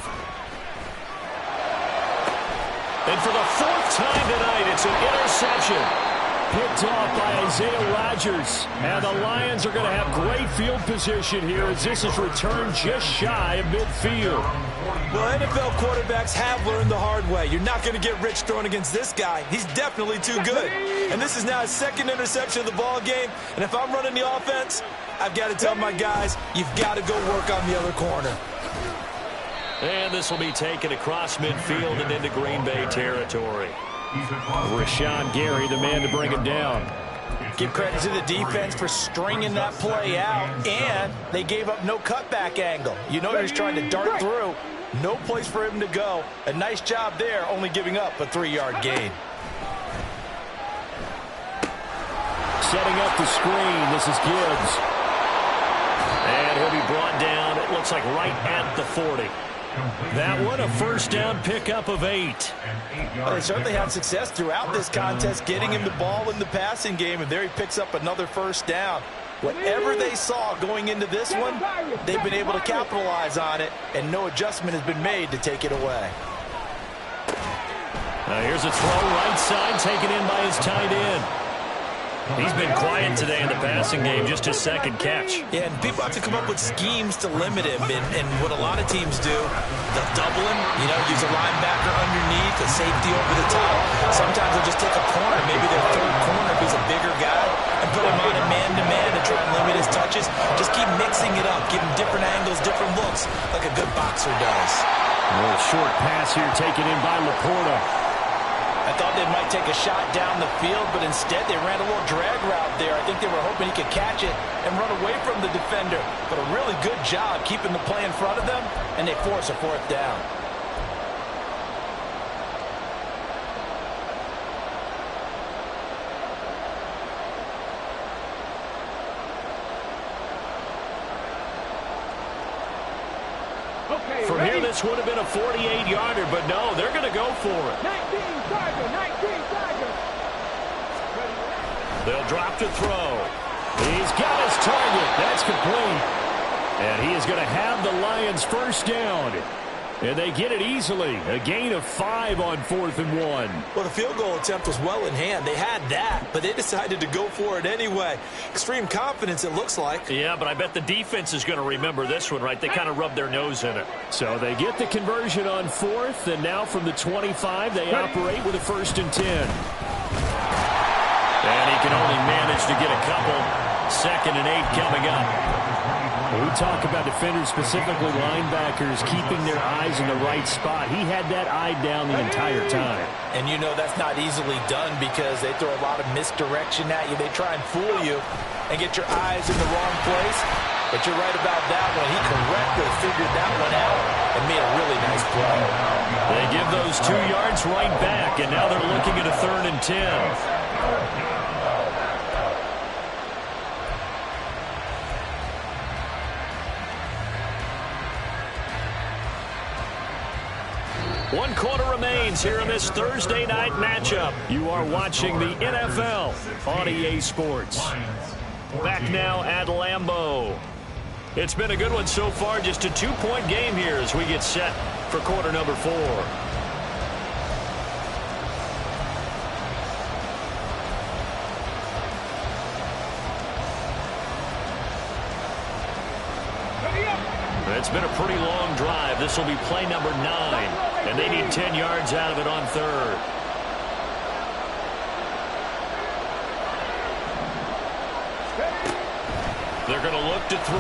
And for the 4th time tonight, it's an interception. Picked off by Isaiah Rodgers. And the Lions are going to have great field position here as this is returned just shy of midfield. Well, NFL quarterbacks have learned the hard way. You're not going to get rich throwing against this guy. He's definitely too good. And this is now his 2nd interception of the ball game. And if I'm running the offense, I've got to tell my guys, you've got to go work on the other corner. And this will be taken across midfield and into Green Bay territory. Rashawn Gary, the man to bring him down. Give credit to the defense for stringing that play out, and they gave up no cutback angle. You know, he was trying to dart through. No place for him to go. A nice job there, only giving up a 3-yard gain. Setting up the screen, this is Gibbs. And he'll be brought down, it looks like right at the 40. That one, a 1st down pickup of 8. Well, they certainly had success throughout this contest, getting him the ball in the passing game, and there he picks up another 1st down. Whatever they saw going into this one, they've been able to capitalize on it, and no adjustment has been made to take it away. Now here's a throw right side, taken in by his tight end. He's been quiet today in the passing game, just his 2nd catch. Yeah, and people have to come up with schemes to limit him. And what a lot of teams do, they'll double him, you know, use a linebacker underneath, a safety over the top. Sometimes they'll just take a corner, maybe their 3rd corner if he's a bigger guy, and put him on a man-to-man to try and limit his touches. Just keep mixing it up, give him different angles, different looks, like a good boxer does. A little short pass here taken in by Laporta. I thought they might take a shot down the field, but instead they ran a little drag route there. I think they were hoping he could catch it and run away from the defender. But a really good job keeping the play in front of them, and they force a 4th down. Okay, From ready? here, this would have been a 48-yarder, but no, they're going to go for it. 19 Tiger. They'll drop to throw. He's got his target. That's complete. And he is going to have the Lions 1st down. And they get it easily. A gain of 5 on 4th and 1. Well, the field goal attempt was well in hand. They had that, but they decided to go for it anyway. Extreme confidence, it looks like. Yeah, but I bet the defense is going to remember this one, right? They kind of rubbed their nose in it. So they get the conversion on 4th, and now from the 25, they operate with a 1st and 10. And he can only manage to get a couple. 2nd and 8 coming up. We talk about defenders, specifically linebackers, keeping their eyes in the right spot. He had that eye down the entire time. And you know that's not easily done because they throw a lot of misdirection at you. They try and fool you and get your eyes in the wrong place. But you're right about that one. He correctly figured that one out and made a really nice play. They give those 2 yards right back, and now they're looking at a 3rd and 10. One quarter remains here in this Thursday night matchup. You are watching the NFL on EA Sports. Back now at Lambeau. It's been a good one so far. Just a 2-point game here as we get set for quarter number 4. It's been a pretty long drive. This will be play number 9. And they need 10 yards out of it on 3rd. They're going to look to throw.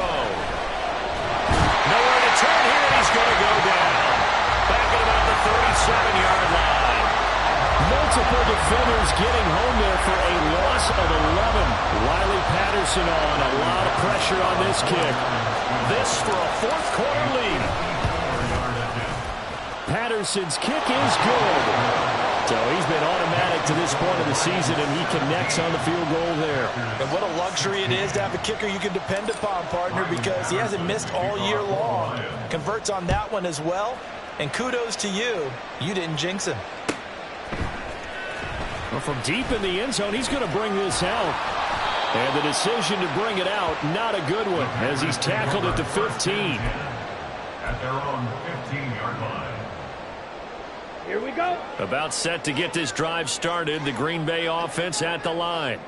Nowhere to turn here, and he's going to go down. Back at about the 37-yard line. Multiple defenders getting home there for a loss of 11. Wiley Patterson on. A lot of pressure on this kick. This for a 4th quarter lead. Patterson's kick is good. So he's been automatic to this point of the season, and he connects on the field goal there. And what a luxury it is to have a kicker you can depend upon, partner, because he hasn't missed all year long. Converts on that one as well. And kudos to you. You didn't jinx him. Well, from deep in the end zone, he's going to bring this out. And the decision to bring it out, not a good one, as he's tackled at the 15. At their own 15-yard line. Here we go. About set to get this drive started. The Green Bay offense at the line.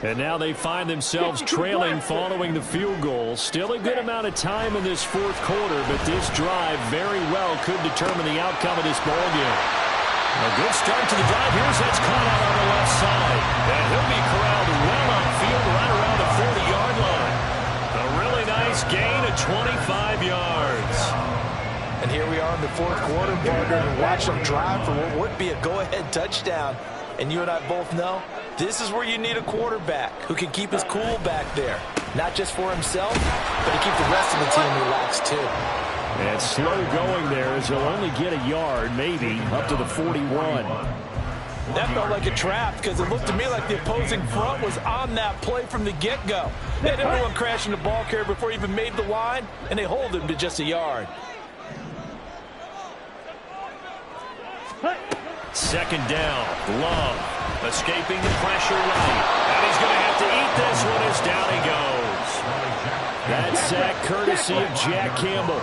And now they find themselves trailing following the field goal. Still a good amount of time in this 4th quarter, but this drive very well could determine the outcome of this ball game. A good start to the drive. Here's that's caught out on the left side. And he'll be corralled well upfield right around the 40-yard line. A really nice gain of 25 yards. And here we are in the 4th quarter, partner, and watch them drive for what would be a go-ahead touchdown. And you and I both know this is where you need a quarterback who can keep his cool back there. Not just for himself, but to keep the rest of the team relaxed too. And slow going there as he'll only get a yard, maybe, up to the 41. That felt like a trap because it looked to me like the opposing front was on that play from the get-go. They had everyone crashing the ball carrier before he even made the line, and they hold him to just a yard. 2nd down. Love escaping the pressure right. And he's going to have to eat this one as down he goes. That sack courtesy of Jack Campbell.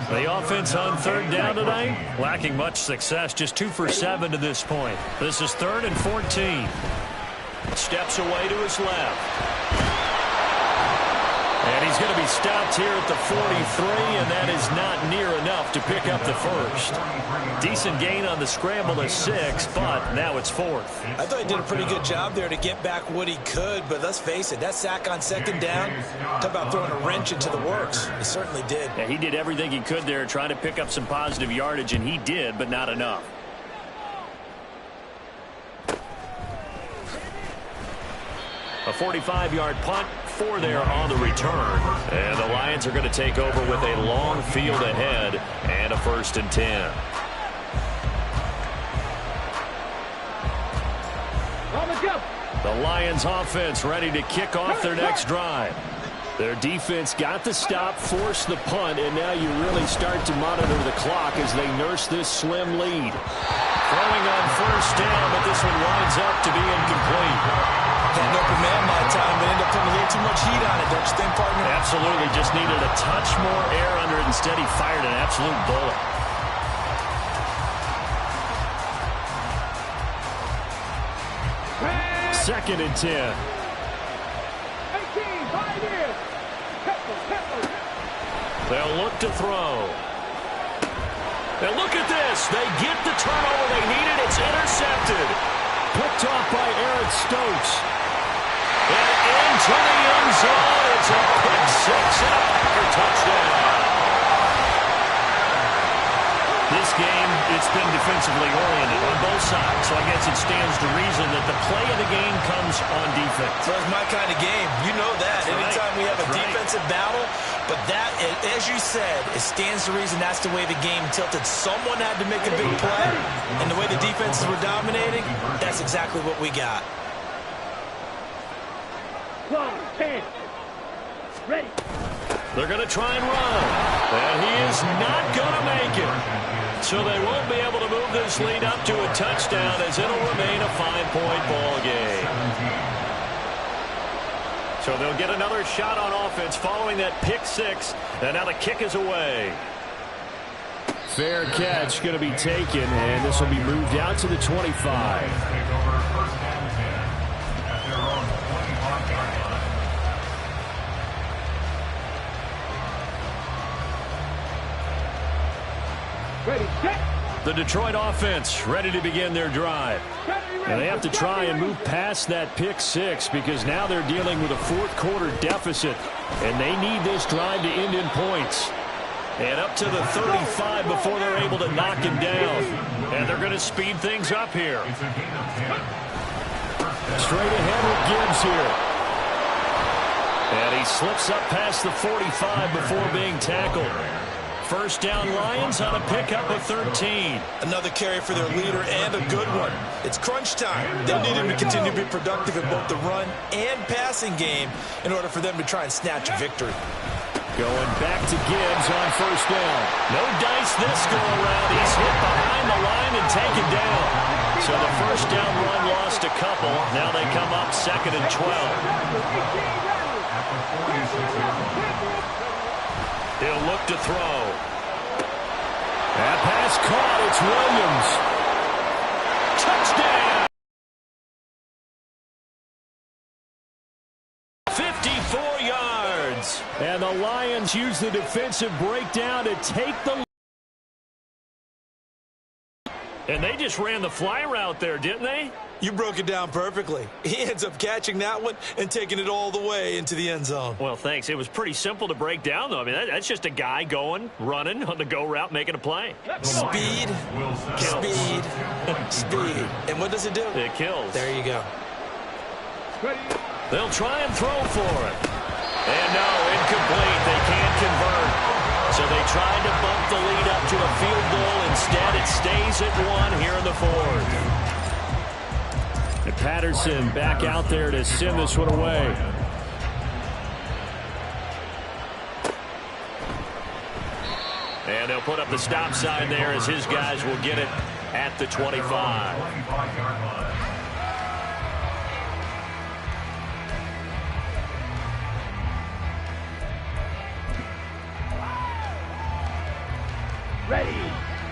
The offense on 3rd down tonight, lacking much success, just 2 for 7 to this point. This is 3rd and 14. Steps away to his left. And he's going to be stopped here at the 43, and that is not near enough to pick up the 1st. Decent gain on the scramble to 6, but now it's 4th. I thought he did a pretty good job there to get back what he could, but let's face it, that sack on 2nd down, talk about throwing a wrench into the works. He certainly did. Yeah, he did everything he could there, trying to pick up some positive yardage, and he did, but not enough. A 45-yard punt, 4 there on the return. And the Lions are going to take over with a long field ahead and a 1st and 10. The Lions offense ready to kick off their next drive. Their defense got the stop, forced the punt, and now you really start to monitor the clock as they nurse this slim lead. Throwing on 1st down, but this one winds up to be incomplete. Had an open man my time, but ended up putting a little too much heat on it, don't you think, partner? Absolutely, just needed a touch more air under it. Instead, he fired an absolute bullet. 2nd and 10. They'll look to throw. And look at this. They get the turnover they needed. It's intercepted. Picked off by Eric Stokes. And into the end zone. It's a pick six and a Packer touchdown. This game, it's been defensively oriented on both sides, so I guess it stands to reason that the play of the game comes on defense. So it's my kind of game. You know that. That's Anytime right. we have a That's right. defensive battle, but that, as you said, it stands to reason that's the way the game tilted. Someone had to make a big play, and the way the defenses were dominating, that's exactly what we got. 10. Ready. They're going to try and run. And he is not going to make it. So they won't be able to move this lead up to a touchdown as it'll remain a 5-point ball game. So they'll get another shot on offense following that pick six. And now the kick is away. Fair catch going to be taken, and this will be moved out to the 25. The Detroit offense ready to begin their drive. And they have to try and move past that pick six because now they're dealing with a fourth-quarter deficit, and they need this drive to end in points. And up to the 35 before they're able to knock him down. And they're going to speed things up here. Straight ahead with Gibbs here. And he slips up past the 45 before being tackled. First down Lions on a pickup of 13. Another carry for their leader and a good one. It's crunch time. They'll need him to continue to be productive in both the run and passing game in order for them to try and snatch a victory. Going back to Gibbs on first down. No dice this go-around. He's hit behind the line and taken down. So the first down run lost a couple. Now they come up 2nd and 12. He'll look to throw. That pass caught. It's Williams. Touchdown. 54 yards. And the Lions use the defensive breakdown to take the lead. And they just ran the fly route there, didn't they? You broke it down perfectly. He ends up catching that one and taking it all the way into the end zone. Well, thanks. It was pretty simple to break down, though. I mean, that's just a guy going, running on the go route, making a play. Speed, speed, speed. And what does it do? It kills. There you go. They'll try and throw for it. And no, incomplete. They can't convert. So they tried to bump the lead up to a field goal. Instead, it stays at 1 here in the fourth. And Patterson back out there to send this one away. And they'll put up the stop sign there as his guys will get it at the 25. Ready.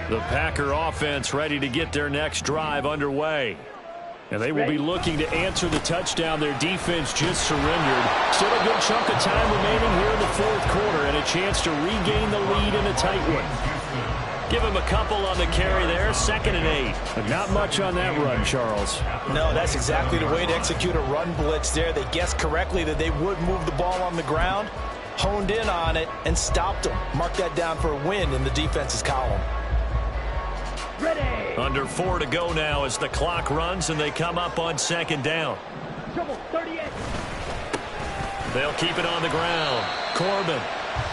The Packer offense ready to get their next drive underway. And they will be looking to answer the touchdown their defense just surrendered. Still a good chunk of time remaining here in the fourth quarter and a chance to regain the lead in a tight one. Give him a couple on the carry there, 2nd and 8. But not much on that run, Charles. No, that's exactly the way to execute a run blitz there. They guessed correctly that they would move the ball on the ground, honed in on it, and stopped them. Mark that down for a win in the defense's column. Ready. Under 4 to go now as the clock runs and they come up on 2nd down. Trouble 38. They'll keep it on the ground. Corbin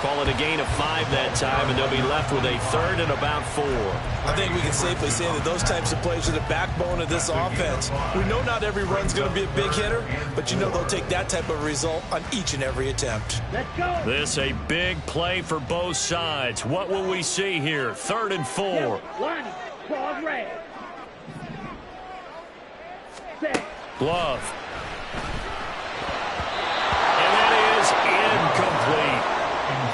call it a gain of 5 that time, and they'll be left with a 3rd and about 4. I think we can safely say that those types of plays are the backbone of this offense. We know not every run's going to be a big hitter, but you know they'll take that type of result on each and every attempt. Let's go. This a big play for both sides. What will we see here? 3rd and 4. One. Ball red. Set. Glove. And that is incomplete.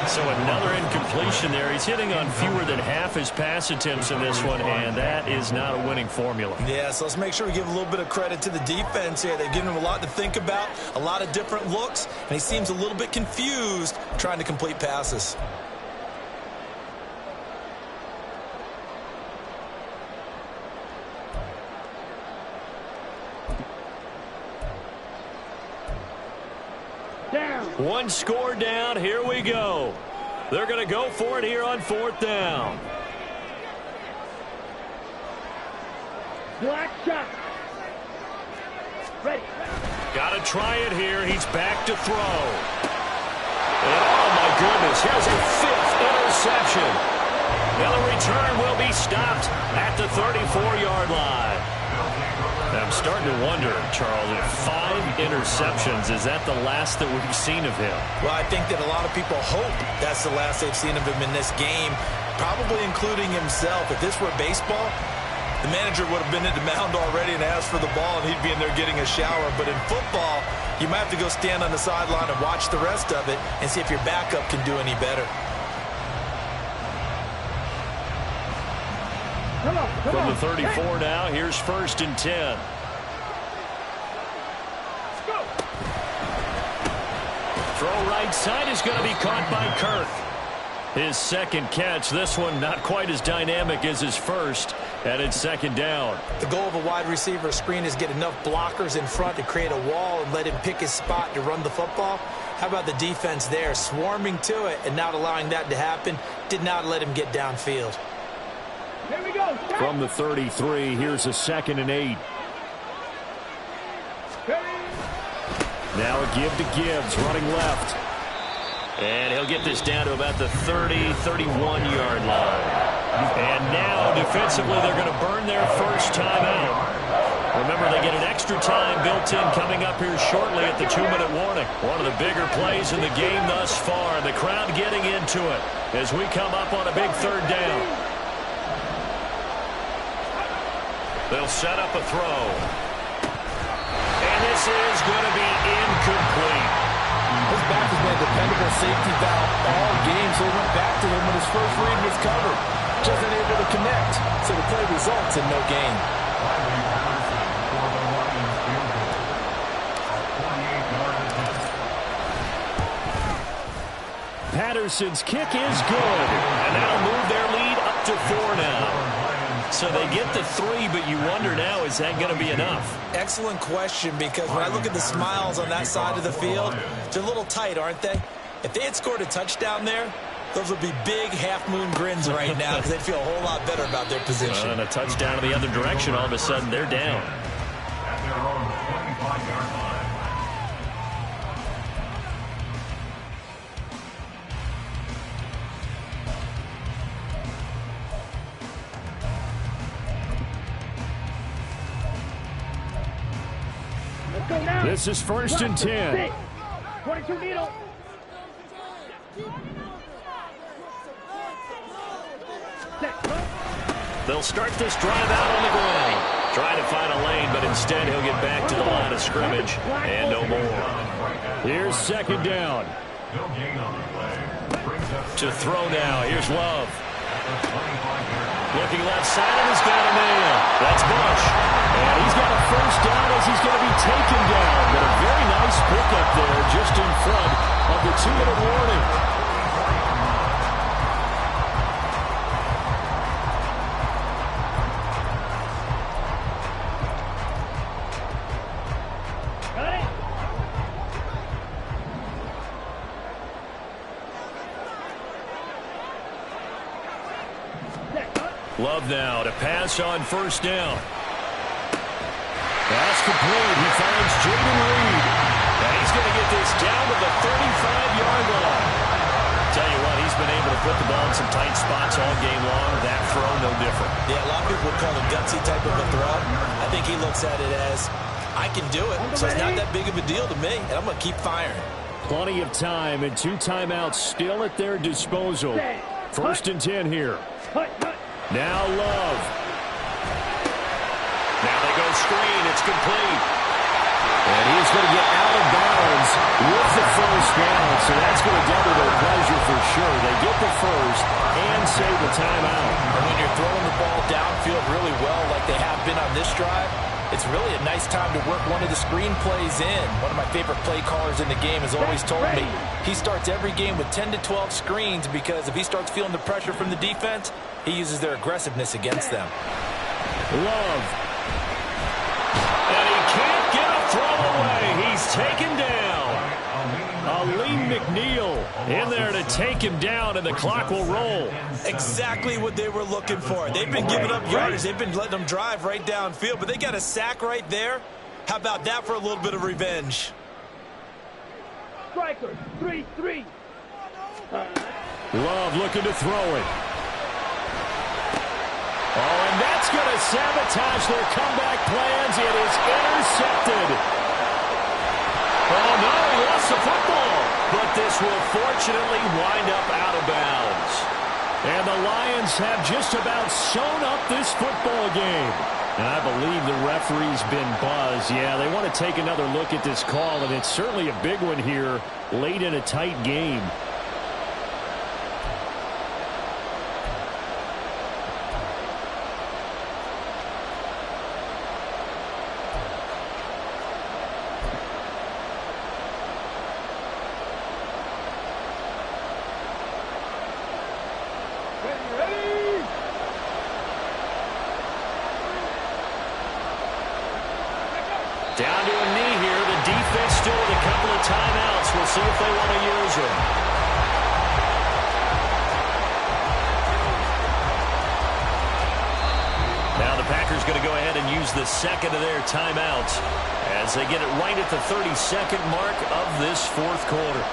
So another incomplete completion there. He's hitting on fewer than half his pass attempts in this one, and that is not a winning formula. Yeah, so let's make sure we give a little bit of credit to the defense here. They've given him a lot to think about, a lot of different looks, and he seems a little bit confused trying to complete passes. One score down. Here we go. They're going to go for it here on 4th down. Black shot. Ready. Got to try it here. He's back to throw. And oh, my goodness. Here's a 5th interception. Now the return will be stopped at the 34-yard line. I'm starting to wonder, Charles, if 5 interceptions, is that the last that we've seen of him? Well, I think that a lot of people hope that's the last they've seen of him in this game, probably including himself. If this were baseball, the manager would have been at the mound already and asked for the ball, and he'd be in there getting a shower. But in football, you might have to go stand on the sideline and watch the rest of it and see if your backup can do any better. From the 34 now, here's 1st and 10. Throw right side is going to be caught by Kirk. His second catch. This one not quite as dynamic as his first, and it's 2nd down. The goal of a wide receiver screen is get enough blockers in front to create a wall and let him pick his spot to run the football. How about the defense there, swarming to it and not allowing that to happen? Did not let him get downfield. Here we go. From the 33, here's a 2nd and 8. Now a give to Gibbs, running left. And he'll get this down to about the 30, 31-yard line. And now, defensively, they're going to burn their first timeout. Remember, they get an extra time built in coming up here shortly at the 2-minute warning. One of the bigger plays in the game thus far. The crowd getting into it as we come up on a big 3rd down. They'll set up a throw. And this is going to be incomplete. His back has been a dependable safety valve all game, so he went back to him when his first read was covered. Just unable to connect, so the play results in no gain. Patterson's kick is good. And that'll move their lead up to 4 now. So they get the 3, but you wonder now, is that going to be enough? Excellent question, because when I look at the smiles on that side of the field, they're a little tight, aren't they? If they had scored a touchdown there, those would be big half-moon grins right now because they'd feel a whole lot better about their position. And a touchdown in the other direction, all of a sudden they're down. At their own 25-yard line. This is 1st and 10. 22 needle. They'll start this drive out on the ground. Trying to find a lane, but instead he'll get back to the line of scrimmage and no more. Here's 2nd down. To throw now. Here's Love. Looking left side, and he's got a man. That's Bush. And he's got a first down as he's going to be taken down. But a very nice pickup there just in front of the 2-minute warning. Love now to pass on first down. Pass complete. He finds Jaden Reed. And he's going to get this down to the 35-yard line. Tell you what, he's been able to put the ball in some tight spots all game long. That throw, no different. Yeah, a lot of people would call it a gutsy type of a throw. I think he looks at it as, I can do it, so it's not that big of a deal to me, and I'm going to keep firing. Plenty of time and 2 timeouts still at their disposal. 1st and 10 here. Now Love. Now they go screen. It's complete. And he's going to get out of bounds with the first down. So that's going to double their pleasure for sure they get the first and save the timeout. And when you're throwing the ball downfield really well like they have been on this drive, it's really a nice time to work one of the screen plays in. One of my favorite play callers in the game has always told me he starts every game with 10 to 12 screens because if he starts feeling the pressure from the defense, he uses their aggressiveness against them. Love. And he can't get a throw away. He's taken down. Aleem McNeil in there to take him down, and the clock will roll. Exactly what they were looking for. They've been giving up yardage. They've been letting them drive right downfield, but they got a sack right there. How about that for a little bit of revenge? Strikers, 3-3. Love looking to throw it. Oh, and that's going to sabotage their comeback plans. It is intercepted. Oh, no, he lost the football. But this will fortunately wind up out of bounds. And the Lions have just about sewn up this football game. And I believe the referee's been buzzed. Yeah, they want to take another look at this call, and it's certainly a big one here late in a tight game. Down to a knee here. The defense still with a couple of timeouts. We'll see if they want to use them. Now the Packers going to go ahead and use the second of their timeouts as they get it right at the 32nd mark of this fourth quarter.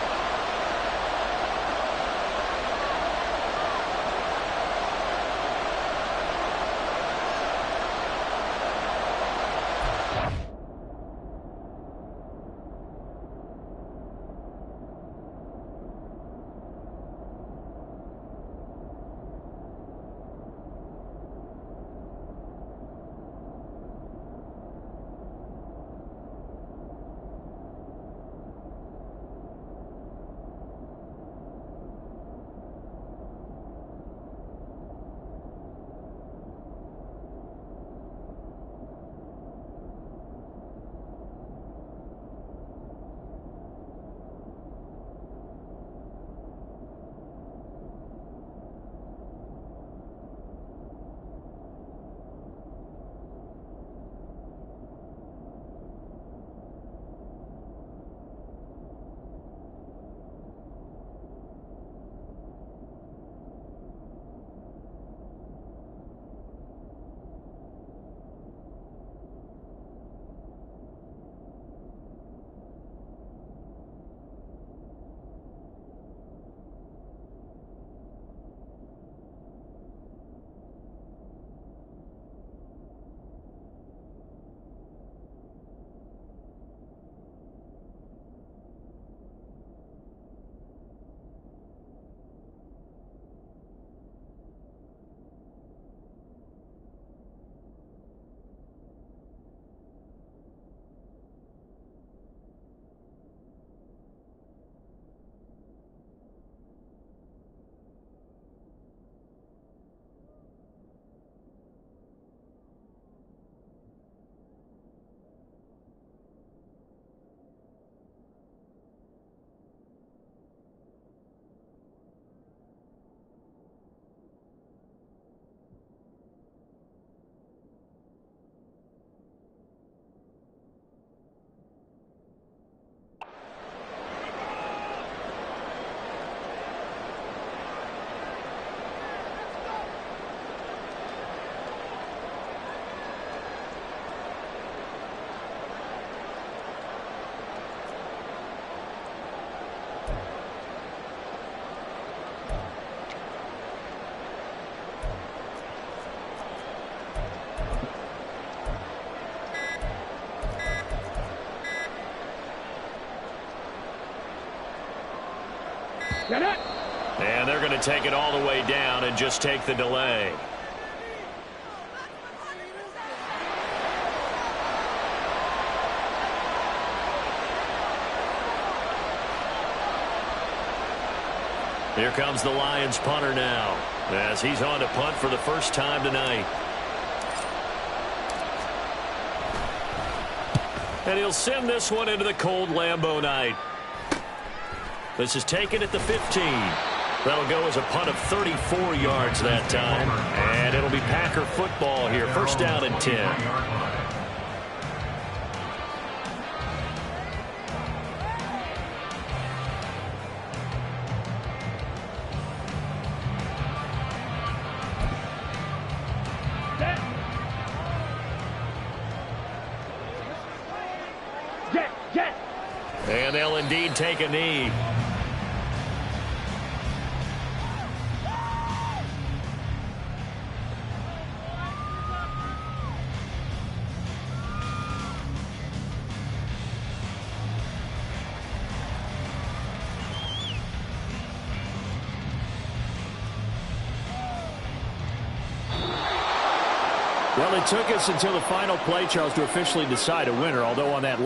And they're going to take it all the way down and just take the delay. Here comes the Lions punter now, as he's on to punt for the first time tonight. And he'll send this one into the cold Lambeau night. This is taken at the 15. That'll go as a punt of 34 yards that time. And it'll be Packer football here. First down and 10. And they'll indeed take a knee. Well, it took us until the final play, Charles, to officially decide a winner, although on that